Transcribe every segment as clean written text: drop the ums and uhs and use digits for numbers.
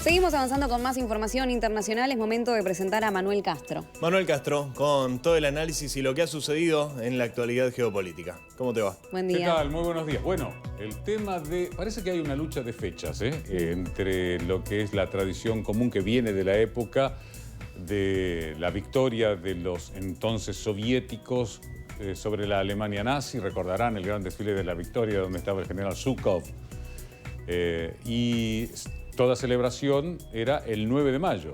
Seguimos avanzando con más información internacional. Es momento de presentar a Manuel Castro. Manuel Castro, con todo el análisis y lo que ha sucedido en la actualidad geopolítica. ¿Cómo te va? Buen día. ¿Qué tal? Muy buenos días. Bueno, el tema de... Parece que hay una lucha de fechas, entre lo que es la tradición común que viene de la época de la victoria de los entonces soviéticos sobre la Alemania nazi. Recordarán el gran desfile de la victoria donde estaba el general Zhukov. Y toda celebración era el 9 de mayo.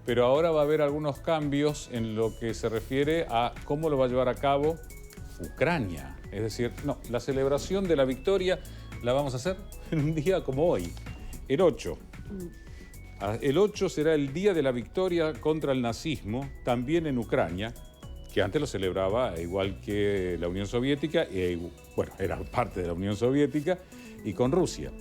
Pero ahora va a haber algunos cambios en lo que se refiere a cómo lo va a llevar a cabo Ucrania. Es decir, no, la celebración de la victoria la vamos a hacer en un día como hoy, el 8. El 8 será el día de la victoria contra el nazismo, también en Ucrania, que antes lo celebraba igual que la Unión Soviética, bueno, era parte de la Unión Soviética, y con Rusia.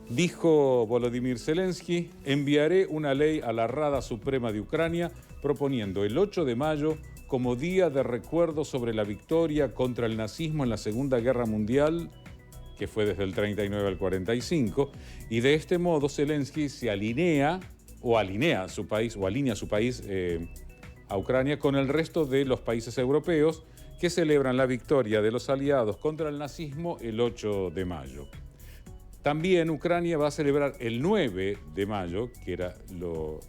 Dijo Volodymyr Zelensky: enviaré una ley a la Rada Suprema de Ucrania proponiendo el 8 de mayo como día de recuerdo sobre la victoria contra el nazismo en la Segunda Guerra Mundial, que fue desde el 39 al 45, y de este modo Zelensky se alinea a su país a Ucrania con el resto de los países europeos que celebran la victoria de los aliados contra el nazismo el 8 de mayo. También Ucrania va a celebrar el 9 de mayo, que era lo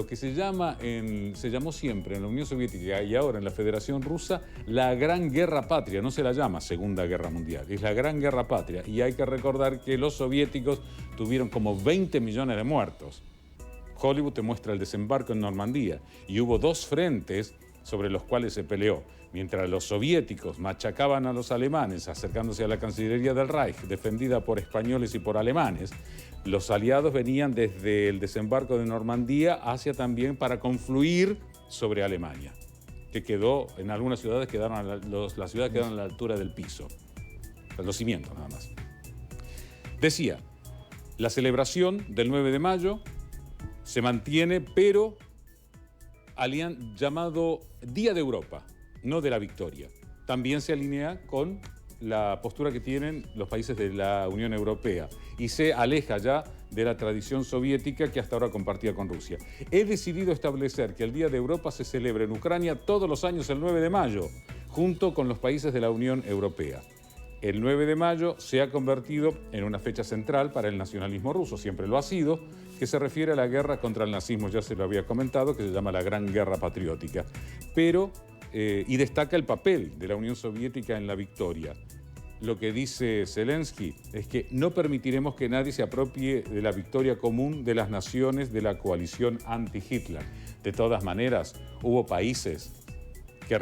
que se llamó siempre en la Unión Soviética y ahora en la Federación Rusa, la Gran Guerra Patria. No se la llama Segunda Guerra Mundial, es la Gran Guerra Patria. Y hay que recordar que los soviéticos tuvieron como 20 millones de muertos. Hollywood te muestra el desembarco en Normandía y hubo dos frentes sobre los cuales se peleó. Mientras los soviéticos machacaban a los alemanes acercándose a la Cancillería del Reich, defendida por españoles y por alemanes, los aliados venían desde el desembarco de Normandía hacia también para confluir sobre Alemania, que quedó, en algunas ciudades las ciudades quedaron a la altura del piso, los cimientos nada más. Decía, la celebración del 9 de mayo se mantiene, pero llamado Día de Europa, no de la victoria. También se alinea con la postura que tienen los países de la Unión Europea y se aleja ya de la tradición soviética que hasta ahora compartía con Rusia. He decidido establecer que el Día de Europa se celebre en Ucrania todos los años el 9 de mayo, junto con los países de la Unión Europea. El 9 de mayo se ha convertido en una fecha central para el nacionalismo ruso, siempre lo ha sido, que se refiere a la guerra contra el nazismo, ya se lo había comentado, que se llama la Gran Guerra Patriótica. Y destaca el papel de la Unión Soviética en la victoria. Lo que dice Zelensky es que no permitiremos que nadie se apropie de la victoria común de las naciones de la coalición anti-Hitler. De todas maneras, hubo países que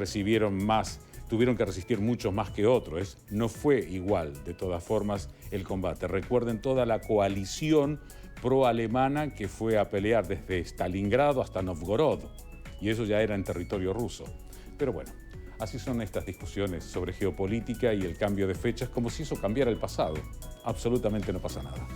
tuvieron que resistir mucho más que otros. No fue igual, de todas formas, el combate. Recuerden toda la coalición pro-alemana que fue a pelear desde Stalingrado hasta Novgorod, y eso ya era en territorio ruso. Pero bueno, así son estas discusiones sobre geopolítica y el cambio de fechas, como si eso cambiara el pasado. Absolutamente no pasa nada.